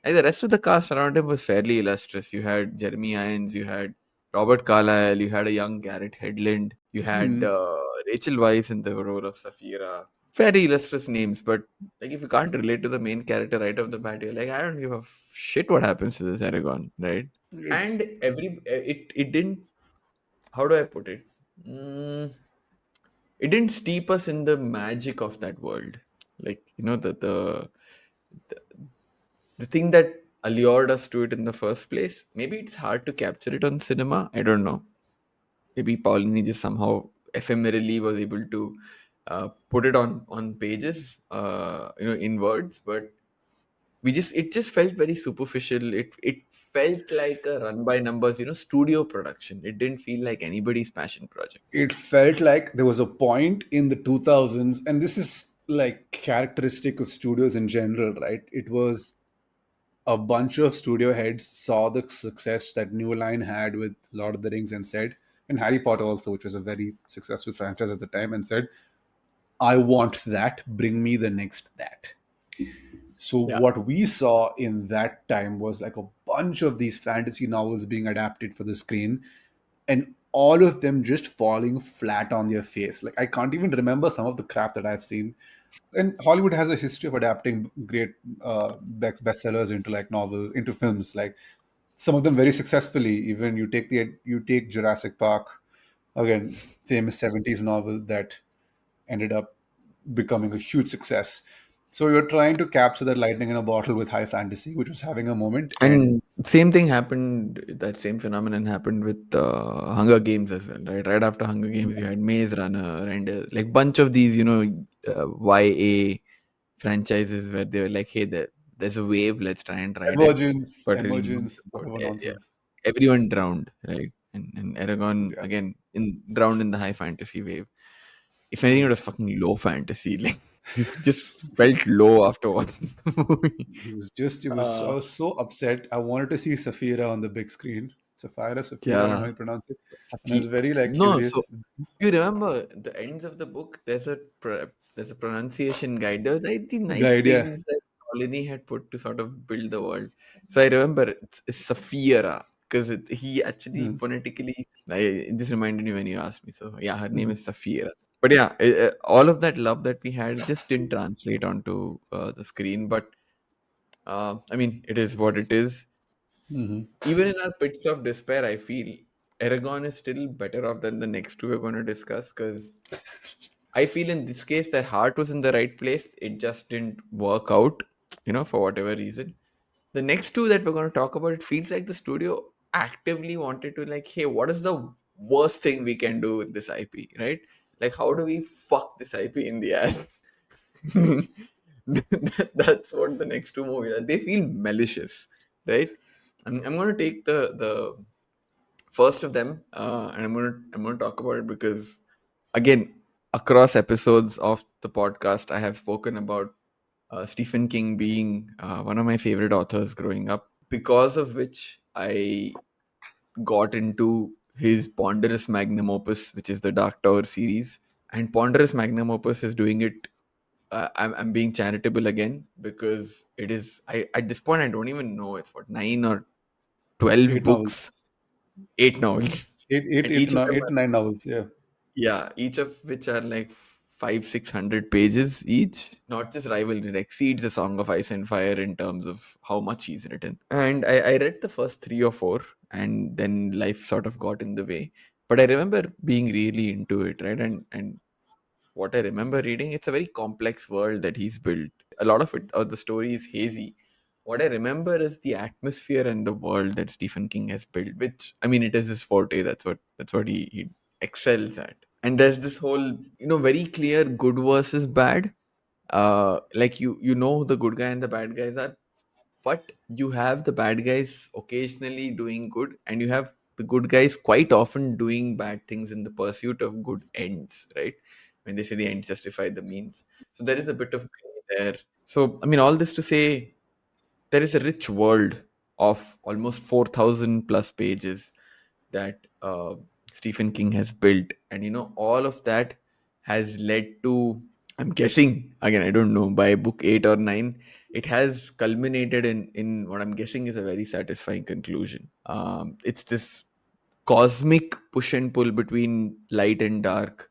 S2: And the rest of the cast around him was fairly illustrious. You had Jeremy Irons, you had Robert Carlyle, you had a young Garrett Hedlund, you had
S1: mm,
S2: Rachel Weisz in the role of Safira. Very illustrious names, but like if you can't relate to the main character right off the bat, you're like, I don't give a shit what happens to this Aragon, right?
S1: it's
S2: And it didn't. How do I put it? Mm, it didn't steep us in the magic of that world. Like the the thing that allured us to it in the first place. Maybe it's hard to capture it on cinema. I don't know. Maybe Paulini just somehow ephemerally was able to put it on pages, in words. But it just felt very superficial. It felt like a run by numbers, studio production. It didn't feel like anybody's passion project.
S1: It felt like there was a point in the 2000s, and this is like characteristic of studios in general, right? It was a bunch of studio heads saw the success that New Line had with Lord of the Rings and said, and Harry Potter also, which was a very successful franchise at the time, and said, I want that, bring me the next that. So
S2: Yeah.
S1: what we saw in that time was like a bunch of these fantasy novels being adapted for the screen, and all of them just falling flat on their face. Like I can't even remember some of the crap that I've seen. And Hollywood has a history of adapting great bestsellers into like novels, into films. Like some of them very successfully. Even you take Jurassic Park, again, famous 70s novel that ended up becoming a huge success. So you're trying to capture that lightning in a bottle with high fantasy, which was having a moment. And
S2: And same thing happened. That same phenomenon happened with Hunger Games as well, right? Right after Hunger Games, you had Maze Runner and like bunch of these, YA franchises where they were like, "Hey, there's a wave. Let's try and ride it." But really, nobody
S1: Emergence,
S2: got
S1: whatever
S2: it. Yeah,
S1: nonsense.
S2: everyone drowned, right? And Eragon
S1: Yeah.
S2: again in drowned in the high fantasy wave. If anything, it was fucking low fantasy. Like you just felt low after watching the movie.
S1: It was, I
S2: Uh,
S1: was so upset. I wanted to see Safira on the big screen. Safira, I don't know
S2: yeah,
S1: how you pronounce it. And I was
S2: Safi.
S1: very like
S2: No, so
S1: curious.
S2: you remember the ends of the book? There's a pronunciation guide. There was like the nice
S1: Guide, yeah.
S2: things that Colony had put to sort of build the world. So I remember it's Safira because he actually
S1: Mm,
S2: phonetically. It just reminded me when you asked me. So yeah, her name
S1: mhm,
S2: is Safira. But yeah, all of that love that we had just didn't translate onto the screen. But I mean, it is what it is.
S1: mhm.
S2: Even in our pits of despair, I feel Aragon is still better off than the next two we're going to discuss because I feel in this case their heart was in the right place. It just didn't work out, for whatever reason. The next two that we're going to talk about, it feels like the studio actively wanted to, like, hey, what is the worst thing we can do with this IP, right? Like, how do we fuck this IP in the ass? That's what the next two movies are. They feel malicious, right? I'm going to take the first of them, and I'm going to talk about it because, again, across episodes of the podcast, I have spoken about Stephen King being one of my favorite authors growing up, because of which I got into his ponderous magnum opus, which is the Dark Tower series. And ponderous magnum opus is doing it. I'm being charitable again because it is. At this point I don't even know it's what 9 or 12
S1: Eight novels.
S2: books, 8 novels, and each of them
S1: 8 to 9 novels. Yeah.
S2: yeah, each of which are like 500-600 pages each. Not just rivalry, it exceeds a Song of Ice and Fire in terms of how much he's written. And I read the first three or four, and then life sort of got in the way. But I remember being really into it, right? And what I remember reading, it's a very complex world that he's built. A lot of it, or the story is hazy. What I remember is the atmosphere and the world that Stephen King has built, which I mean, it is his forte. That's what he excels at. And there's this whole, very clear good versus bad. Like you know the good guy and the bad guys are, but you have the bad guys occasionally doing good, and you have the good guys quite often doing bad things in the pursuit of good ends, right? When they say the ends justify the means, so there is a bit of gray there. So I mean, all this to say, there is a rich world of almost 4,000 plus pages that Stephen King has built, and all of that has led to, I'm guessing again, I don't know, by book 8 or 9, it has culminated in what I'm guessing is a very satisfying conclusion. It's this cosmic push and pull between light and dark.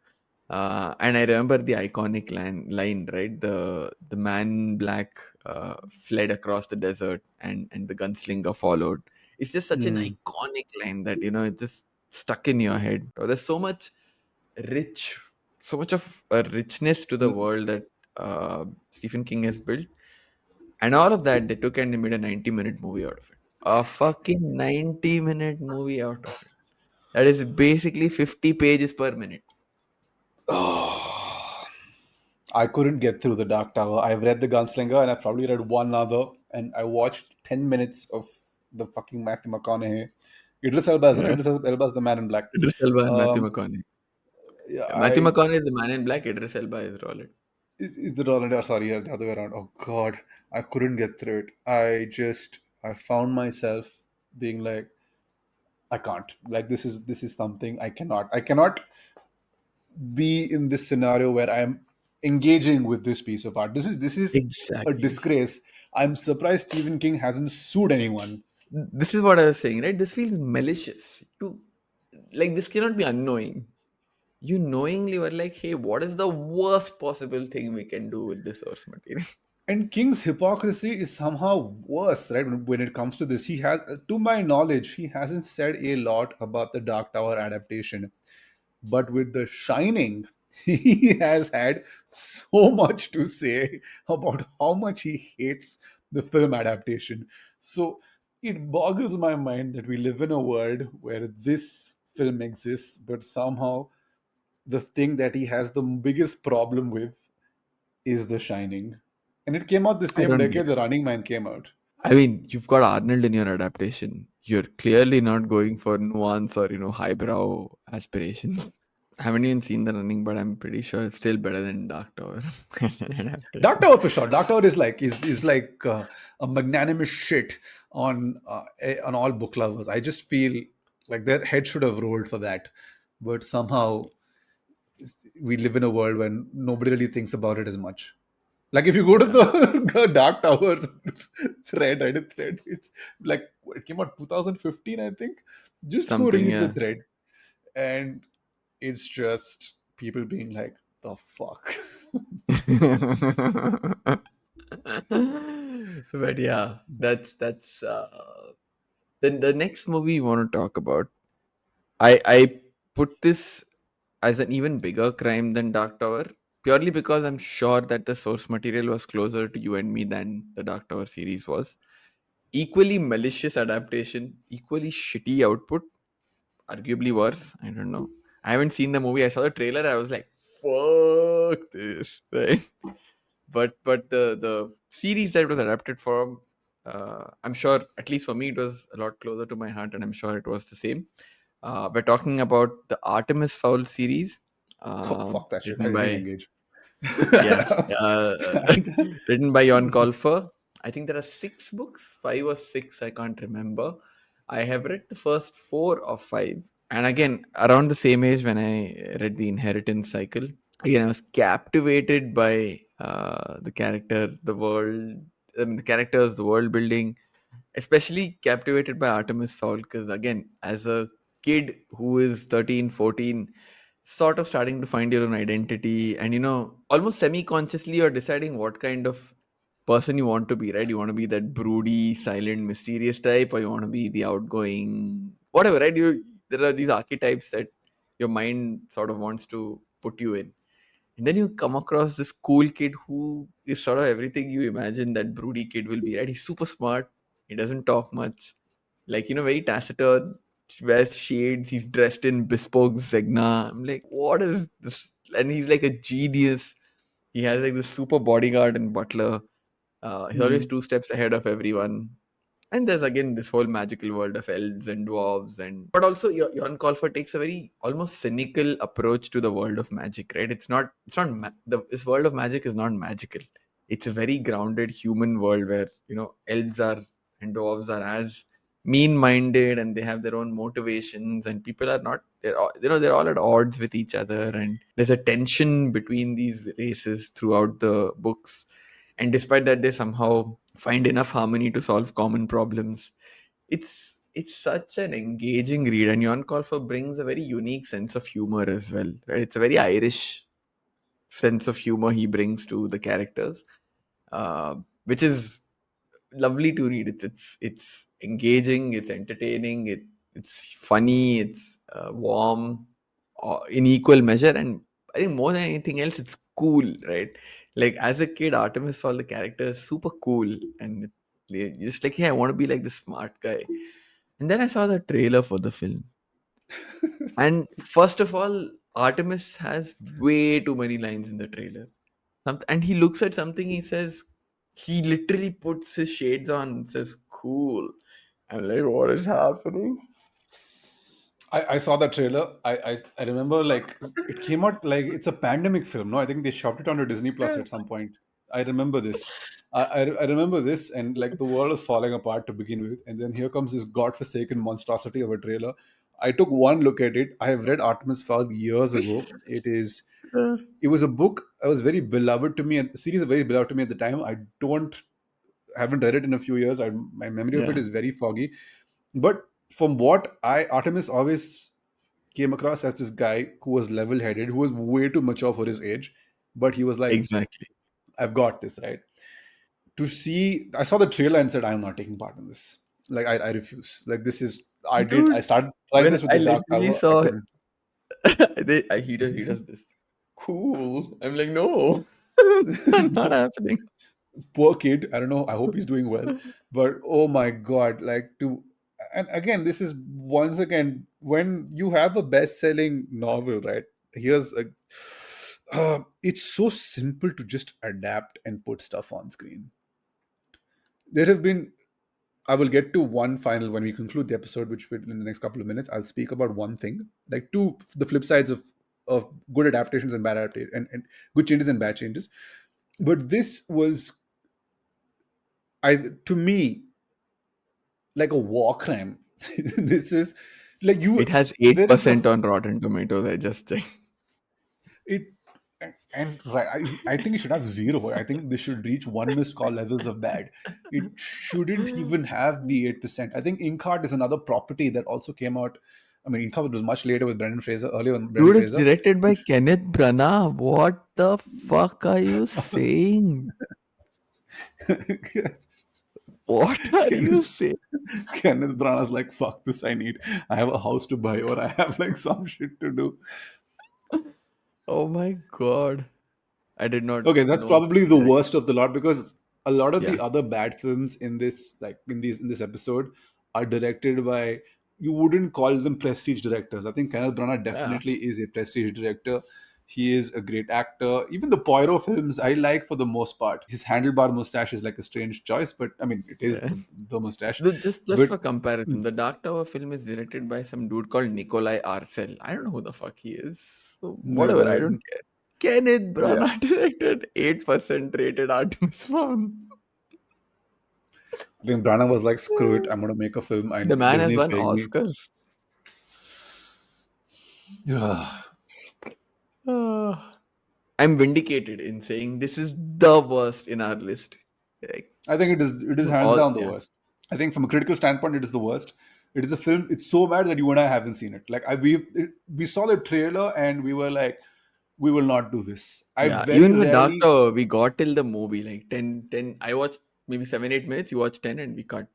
S2: And I remember the iconic line, right? The man in black fled across the desert, and the gunslinger followed. It's just such an
S1: Mm.
S2: iconic line that it just stuck in your head. There's rich, so much of a richness to the world that Stephen King has built, and all of that they took and they made a 90-minute movie out of it. A fucking 90-minute movie out of it. That is basically 50 pages per minute.
S1: Oh, I couldn't get through the Dark Tower. I've read the Gunslinger and I've probably read one other. and I watched 10 minutes of the fucking Matthew McConaughey. Idris Elba is
S2: Yeah.
S1: Idris Elba is the Man in Black.
S2: Idris Elba and Matthew
S1: Um,
S2: McConaughey.
S1: yeah,
S2: Yeah, Matthew
S1: I
S2: McConaughey is the Man in Black. Idris Elba is Roland.
S1: is the Roland or sorry, yeah, the other way around. Oh God, I couldn't get through it. I found myself being like, I can't. Like this is something I cannot be in this scenario where I'm engaging with this piece of art. This is a
S2: Exactly.
S1: disgrace. I'm surprised Stephen King hasn't sued anyone.
S2: This is what I was saying, right? This feels malicious. Like, this cannot be unknowing. You knowingly were like, hey, what is the worst possible thing we can do with this source material?
S1: And King's hypocrisy is somehow worse, right? When it comes to this, he has, to my knowledge, he hasn't said a lot about the Dark Tower adaptation. But with The Shining, he has had so much to say about how much he hates the film adaptation. So it boggles my mind that we live in a world where this film exists, but somehow the thing that he has the biggest problem with is The Shining. And it came out the
S2: I
S1: same
S2: don't get
S1: decade
S2: it.
S1: The Running Man came out.
S2: I mean, you've got Arnold in your adaptation. You're clearly not going for nuance or, highbrow aspirations. I haven't even seen the running, but I'm pretty sure it's still better than Dark Tower
S1: Dark
S2: adaptation.
S1: Tower for sure. Dark Tower is like a magnanimous shit on all book lovers. I just feel like their head should have rolled for that, but somehow we live in a world when nobody really thinks about it as much. Like if you go to
S2: Yeah,
S1: the Dark Tower thread, Reddit thread, it's like it came out 2015, I think. Just go
S2: something,
S1: read the
S2: yeah.
S1: thread, and it's just people being like, "The fuck."
S2: But yeah, that's then the next movie you want to talk about. I put this as an even bigger crime than Dark Tower, purely because I'm sure that the source material was closer to you and me than the Dark Tower series was. Equally malicious adaptation, equally shitty output, arguably worse. I don't know. I haven't seen the movie. I saw the trailer. I was like, "Fuck this!" Right? But the series that it was adapted from, I'm sure, at least for me, it was a lot closer to my heart, and I'm sure it was the same. We're talking about the Artemis Fowl series,
S1: Oh, fuck that shit. I
S2: written
S1: didn't even
S2: by
S1: engage.
S2: yeah, written by Jon Colfer. I think there are 6 books, 5 or 6, I can't remember. I have read the first 4 or 5, and again, around the same age when I read the Inheritance Cycle. Again, I was captivated by the character, the world. I mean, the characters, the world building, especially captivated by Artemis Fowl because, again, as a kid who is 13, 14, sort of starting to find your own identity, and almost semi-consciously you're deciding what kind of person you want to be, right? You want to be that broody, silent, mysterious type, or you want to be the outgoing whatever, right? There are these archetypes that your mind sort of wants to put you in, and then you come across this cool kid who is sort of everything you imagine that broody kid will be, right? He's super smart. He doesn't talk much. Like, very taciturn, wears shades. He's dressed in bespoke Zegna. I'm like, what is this? And he's like a genius. He has like this super bodyguard and butler. He's always
S1: Mhm.
S2: 2 steps ahead of everyone. And there's again this whole magical world of elves and dwarves, and but also Jon Colfer takes a very almost cynical approach to the world of magic, right? This world of magic is not magical. It's a very grounded human world where elves are and dwarves are as mean-minded, and they have their own motivations, and people are not. They're all at odds with each other, and there's a tension between these races throughout the books, and despite that they somehow find enough harmony to solve common problems. It's such an engaging read, and Jon Colfer brings a very unique sense of humor as well, right? It's a very Irish sense of humor he brings to the characters, which is lovely to read. It's engaging, it's entertaining, it's funny, it's warm, in equal measure, and I think more than anything else, it's cool, right? Like as a kid, Artemis Fowl, the character is super cool, and you're just like, hey, I want to be like this smart guy. And then I saw the trailer for the film, and first of all, Artemis has way too many lines in the trailer. And he looks at something, he says, He literally puts his shades on and says, "Cool." I'm like, what is happening?
S1: I saw that trailer. I remember like it came out like it's a pandemic film. No, I think they shoved it onto Disney Plus
S2: Yeah.
S1: at some point. I remember this. I remember this, and like the world was falling apart to begin with, and then here comes this godforsaken monstrosity of a trailer. I took one look at it. I have read Artemis Fowl years ago. It was a book. I was very beloved to me, and the series was very beloved to me at the time. I don't haven't read it in a few years. My memory of it
S2: Yeah,
S1: is very foggy. But from what Artemis always came across as this guy who was level-headed, who was way too mature for his age, but he was like,
S2: exactly.
S1: "I've got this right." To see, I saw the trailer and said, "I'm not taking part in this. Like, I refuse. Like, this is." I did.
S2: Dude,
S1: I started trying
S2: when
S1: this with
S2: I
S1: the Dark
S2: literally
S1: Tower. I
S2: saw
S1: couldn't.
S2: he does this. Cool. I'm like, no, not happening.
S1: Poor kid. I don't know. I hope he's doing well. But oh my god, like to, and again, this is once again when you have a best-selling novel, right? Here's a. It's so simple to just adapt and put stuff on screen. There have been. I will get to one final when we conclude the episode, which will in the next couple of minutes. I'll speak about one thing, like two the flip sides of good adaptations and bad adaptations, and good changes and bad changes. But this was, I to me, like a war crime. This is like
S2: It
S1: you.
S2: has
S1: There is a
S2: 8% on Rotten Tomatoes. I just checked.
S1: it, and right. I think it should have zero. I think this should reach one missed call levels of bad. It shouldn't even have the 8%. I think Inkheart is another property that also came out. I mean, Inkheart was much later with Brendan Fraser, earlier with Brendan
S2: Dude, it's
S1: Fraser.
S2: directed by
S1: It,
S2: Kenneth Branagh. What the fuck are you saying? What are you
S1: Kenneth,
S2: saying?
S1: Kenneth Branagh's like, fuck this. I have a house to buy, or I have like some shit to do.
S2: Oh my god. I did not
S1: Okay, that's
S2: know
S1: probably
S2: this
S1: the
S2: direct.
S1: worst of the lot because a lot of the
S2: Yeah.
S1: other bad films in this, like in this episode, are directed by, you wouldn't call them prestige directors. I think Kenneth Branagh
S2: Yeah.
S1: definitely is a prestige director. He is a great actor. Even the Poirot films I like for the most part. His handlebar mustache is like a strange choice, but I mean it is
S2: Yeah.
S1: the mustache.
S2: Just
S1: But
S2: for comparison, the Dark Tower film is directed by some dude called Nikolai Arcel. I don't know who the fuck he is. So
S1: never
S2: whatever, I
S1: heard.
S2: don't care. Kenneth
S1: Yeah,
S2: Branagh directed 8% rated Artemis Fowl.
S1: I think Branagh was like, screw it, I'm gonna make a film. I
S2: The man has
S1: Disney's
S2: won
S1: paying me.
S2: Oscars.
S1: Yeah.
S2: Ah. I'm vindicated in saying this is the worst in our list. Like,
S1: I think it is hands
S2: all,
S1: down the
S2: yeah,
S1: worst. I think from a critical standpoint, it is the worst. It is a film. It's so bad that you and I haven't seen it. Like we saw the trailer and we were like, we will not do this. I
S2: yeah.
S1: very
S2: Even with Dark
S1: rarely,
S2: Tower, we got till the movie like 10. I watched maybe 7, 8 minutes. You watched 10, and we cut.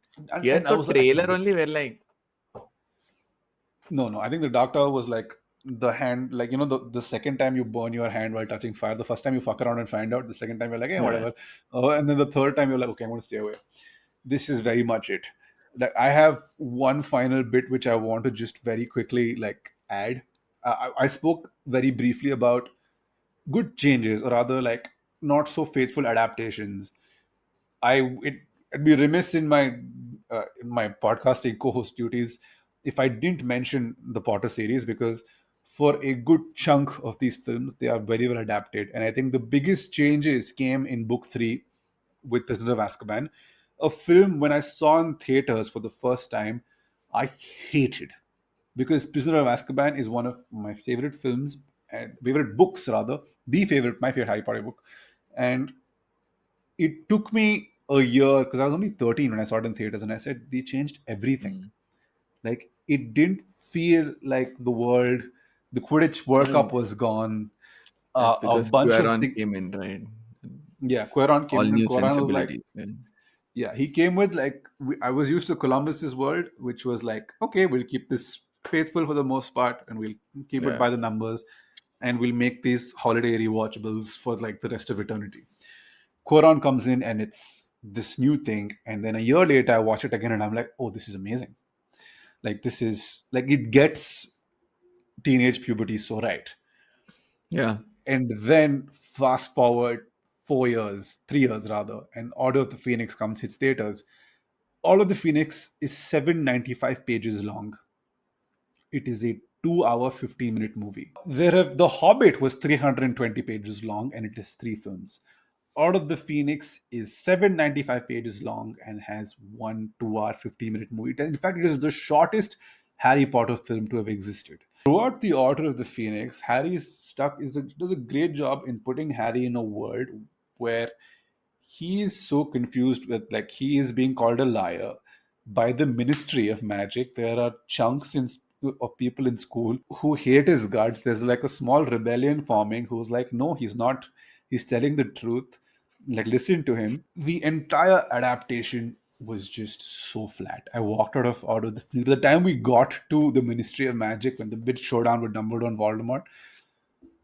S2: Here,
S1: and I
S2: the
S1: was like, I
S2: trailer
S1: cannot do
S2: only.
S1: this.
S2: We're like,
S1: No, no. I think the doctor was like the hand, like the second time you burn your hand while touching fire. The first time you fuck around and find out. The second time you're like, yeah,
S2: yeah,
S1: whatever. And then the third time you're like, okay, I'm going to stay away. This is very much it. That I have one final bit which I want to just very quickly like add. I spoke very briefly about good changes, or rather like not so faithful adaptations. It'd be remiss in my podcasting co-host duties if I didn't mention the Potter series, because for a good chunk of these films they are very well adapted, and I think the biggest changes came in book 3 with Prisoner of Azkaban, a film when I saw in theaters for the first time, I hated, because Prisoner of Azkaban is one of my favorite films and favorite books rather, my favorite Harry Potter book, and it took me a year because I was only 13 when I saw it in theaters, and I said they changed everything.
S2: mm.
S1: Like it didn't feel like the world. The Quidditch World
S2: And
S1: Cup was gone.
S2: that's
S1: A
S2: because
S1: bunch of
S2: Quaron
S1: things.
S2: came in, right?
S1: Yeah, Quaron came
S2: All
S1: in, and
S2: new
S1: Quaron was like,
S2: sensibilities. Man.
S1: yeah, he came with like I was used to Columbus's world, which was like, okay, we'll keep this faithful for the most part, and we'll keep it
S2: Yeah,
S1: by the numbers, and we'll make these holiday rewatchables for like the rest of eternity. Quoron comes in and it's this new thing, and then a year later I watch it again and I'm like, oh, this is amazing. Like this is like it gets teenage puberty so right.
S2: yeah.
S1: And then fast forward
S3: 4 years, 3 years rather, and Order of the Phoenix comes hits theaters. Order of the Phoenix is 795 pages long. It is a 2 hour 15-minute movie. The Hobbit was 320 pages long, and it is three films. Order of the Phoenix is 795 pages long and has one 2 hour 15-minute movie. In fact, it is the shortest Harry Potter film to have existed. Throughout the Order of the Phoenix, does a great job in putting Harry in a world where he is so confused with, like, he is being called a liar by the Ministry of Magic. There are chunks of people in school who hate his guts. There's like a small rebellion forming who's like, no, he's not, he's telling the truth, like, listen to him. The entire adaptation was just so flat. I walked out of the time we got to the Ministry of Magic, when the big showdown with Dumbledore and Voldemort,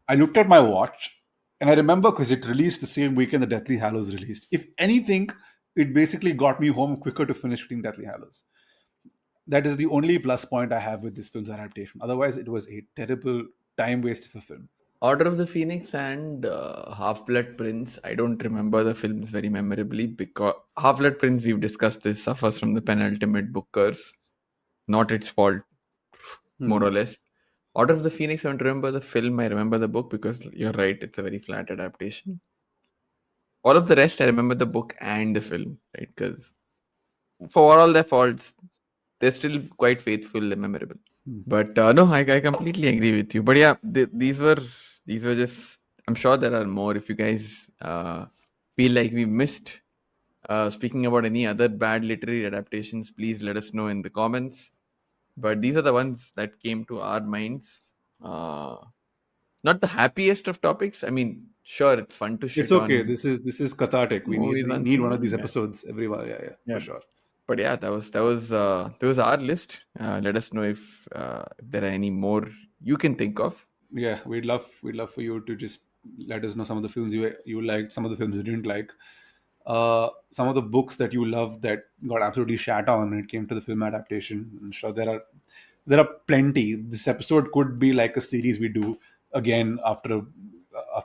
S3: I looked at my watch, and I remember because it released the same weekend the Deathly Hallows released. If anything, it basically got me home quicker to finish reading Deathly Hallows. That is the only plus point I have with this film's adaptation. Otherwise, it was a terrible time waste of a film.
S2: Order of the Phoenix and Half Blood Prince. I don't remember the films very memorably because Half Blood Prince, we've discussed this, suffers from the penultimate book curse. Not its fault, more
S3: Hmm.
S2: or less. Order of the Phoenix, I don't remember the film. I remember the book because you're right, it's a very flat adaptation. All of the rest, I remember the book and the film, right? Because for all their faults, they're still quite faithful and memorable.
S3: Hmm.
S2: But no, I completely agree with you. But yeah, these were just. I'm sure there are more. If you guys feel like we missed speaking about any other bad literary adaptations, please let us know in the comments. But these are the ones that came to our minds. Uh, Not the happiest of topics. I mean, sure, it's fun to
S3: It's
S2: shit
S3: okay.
S2: on
S3: This is cathartic. We
S2: movies once
S3: need
S2: in a
S3: one of
S2: while.
S3: these
S2: Yeah,
S3: episodes every while. Yeah, yeah, for
S2: yeah.
S3: sure.
S2: But yeah, that was our list. Let us know if there are any more you can think of.
S3: Yeah, we'd love for you to just let us know some of the films you liked, some of the films you didn't like, some of the books that you love that got absolutely shat on when it came to the film adaptation. I'm sure there are plenty. This episode could be like a series we do again after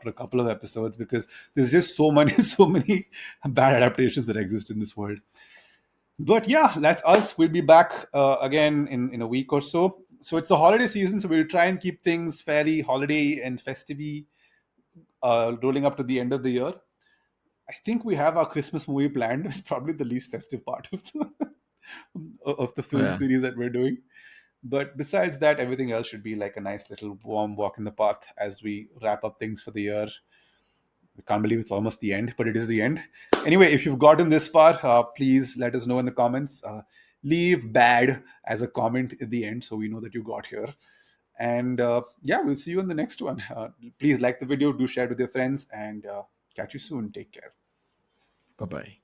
S3: a couple of episodes, because there's just so many so many bad adaptations that exist in this world. But yeah, that's us. We'll be back again in a week or so. So it's the holiday season, so we'll try and keep things fairly holiday and festive, rolling up to the end of the year. I think we have our Christmas movie planned. It's probably the least festive part of the
S2: Oh,
S3: film
S2: yeah.
S3: series that we're doing. But besides that, everything else should be like a nice little warm walk in the path as we wrap up things for the year. I can't believe it's almost the end, but it is the end. Anyway, if you've gotten this far, please let us know in the comments. Leave bad as a comment at the end so we know that you got here. And yeah, we'll see you in the next one. Please like the video, do share it with your friends, and catch you soon. Take care.
S2: Bye bye.